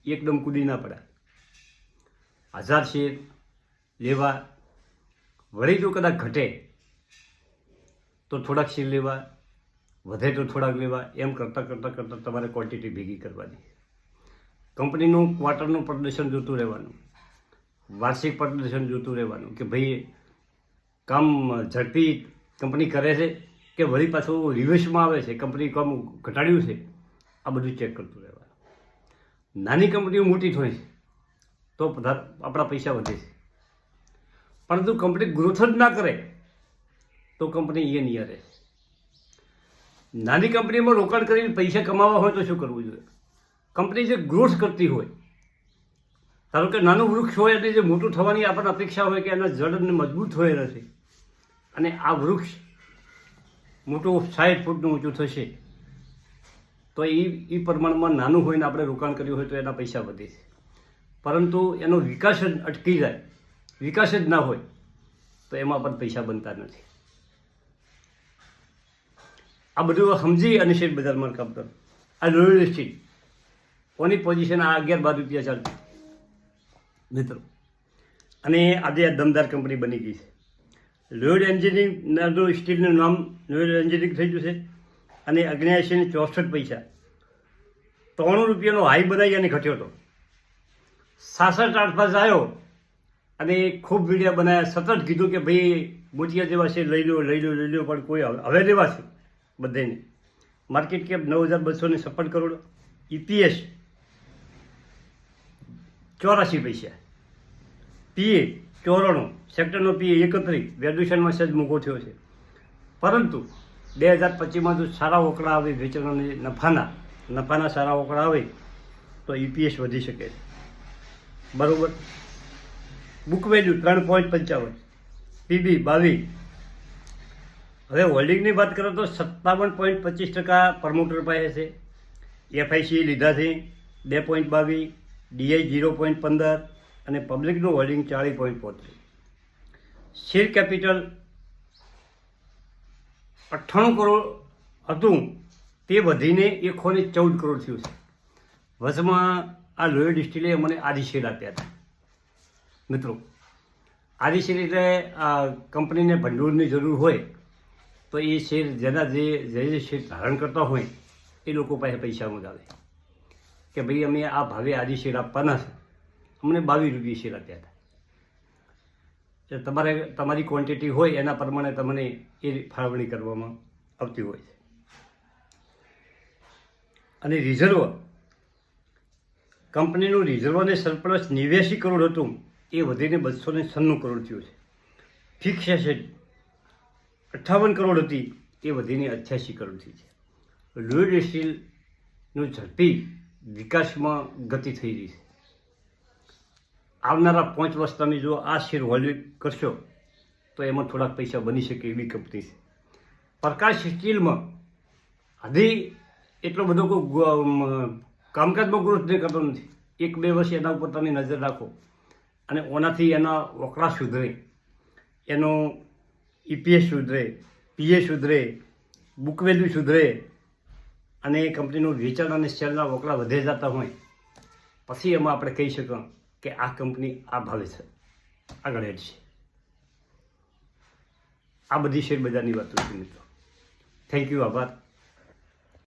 એકદમ કૂદી ના પડે. 1000 શેર લેવા, વળી જો કદાચ ઘટે તો થોડાક શેર લેવા, વધે તો થોડાક લેવા, એમ કરતાં તમારે ક્વોન્ટિટી ભેગી કરવાની. કંપનીનું ક્વાર્ટરનું પ્રદર્શન જોતું રહેવાનું, વાર્ષિક પ્રદર્શન જોતું રહેવાનું કે ભાઈ કામ ઝડપી કંપની કરે છે કે વળી પાછું રિવર્સમાં આવે છે, કંપની કામ ઘટાડ્યું છે, આ બધું ચેક કરતું રહેવાનું. નાની કંપનીઓ મોટી થાય છે તો આપણા પૈસા વધે છે, પરંતુ કંપની ગ્રોથ જ ના કરે તો કંપની એ નહીં રહે. નાની કંપનીમાં રોકાણ કરીને પૈસા કમાવા હોય તો શું કરવું જોઈએ? કંપની જે ગ્રોથ કરતી હોય, ધારો કે નાનું વૃક્ષ હોય એટલે જે મોટું થવાની આપણને અપેક્ષા હોય કે એના જડને મજબૂત હોય નથી, અને આ વૃક્ષ મોટું 60 ફૂટનું ઊંચું થશે તો એ પ્રમાણમાં નાનું હોય ને આપણે રોકાણ કર્યું હોય તો એના પૈસા વધે છે. પરંતુ એનો વિકાસ જ અટકી જાય, વિકાસ જ ના હોય તો એમાં પણ પૈસા બનતા નથી. આ બધું સમજી અને શેર બજારમાં કામ કરો. આ લોયલ એસ્ટેટ કોની પોઝિશન આ 11-12 રૂપિયા ચાલતી મિત્રો, અને આજે આ દમદાર કંપની બની ગઈ છે. લોયડ એન્જિનિયરિંગનું સ્ટીલનું નામ લોયડ એન્જિનિયરિંગ થઈ ગયું છે, અને 79.64 પૈસા 93 રૂપિયાનો હાઈ બનાવી અને ઘટ્યો હતો. 66 પાસ આવ્યો અને ખૂબ વિડીયો બનાવ્યા, સતત કીધું કે ભાઈ મોતિયા જેવા છે, લઈ લો, પણ કોઈ હવે લેવા છે બધાને. માર્કેટ કેપ 9,256 કરોડ, EPS 84 પૈસા, PE 94, સેક્ટરનો PE 31, વેલ્યુએશનમાં સજ મૂકો થયો છે. પરંતુ 2025માં જો સારા ઓકળા આવે, વેચાણના નફાના સારા ઓકળા આવે તો EPS વધી શકે છે. બરાબર. Book value 3.55, PB 22. હવે હોલ્ડિંગની વાત કરો તો 57.25% પ્રમોટર પાસે છે, FIC લીધા છે 2.22, DI 0.15 અને પબ્લિકનું હોલ્ડિંગ 40.35. શેર કેપિટલ 98 કરોડ હતું તે વધીને 114 કરોડ થયું છે. વચમાં આ લોયડ સ્ટીલે મને આદિ શેર આપ્યા હતા મિત્રો. આદિ શેર એટલે આ કંપનીને ભંડોળની જરૂર હોય તો એ શેર જે શેર ધારણ કરતા હોય એ લોકો પાસે પૈસા મંગાવે કે ભાઈ અમે આ ભાવે આદિ શેર આપવાના છે, અમને 22 રૂપિયા શેર આપ્યા હતા. તમારી ક્વોન્ટિટી હોય એના પ્રમાણે તમને એ ફાળવણી કરવામાં આવતી હોય છે. અને રિઝર્વ કંપનીનું રિઝર્વ અને સરપ્લસ 89 કરોડ હતું એ વધીને 296 કરોડ થયું છે. ફિક્સ એસેટ 58 કરોડ હતી એ વધીને 88 કરોડ થઈ છે. લોયડ સ્ટીલનું ઝડપી વિકાસમાં ગતિ થઈ રહી છે. આવનારા 5 વર્ષ તમે જો આ શેર હોલ્ડ કરશો તો એમાં થોડાક પૈસા બની શકે એવી કંપની છે. પ્રકાશ સ્ટીલમાં હજી એટલો બધો કોઈ કામકાજમાં ગ્રોથ નહીં કરતો નથી. 1-2 વર્ષ એના ઉપર તમે નજર રાખો અને ઓનાથી એના વકરા સુધરે, એનો EPS સુધરે, PA સુધરે, બુક વેલ્યુ સુધરે, અને કંપનીનું વેચાણ અને શેરના વકરા વધે જતા હોય પછી એમાં આપણે કહી શકીએ કે આ કંપની આ ભાવે છે, આગળ હેડ છે. આ બધી શેર બજારની વાતો છે મિત્રો. થેન્ક યુ, આભાર.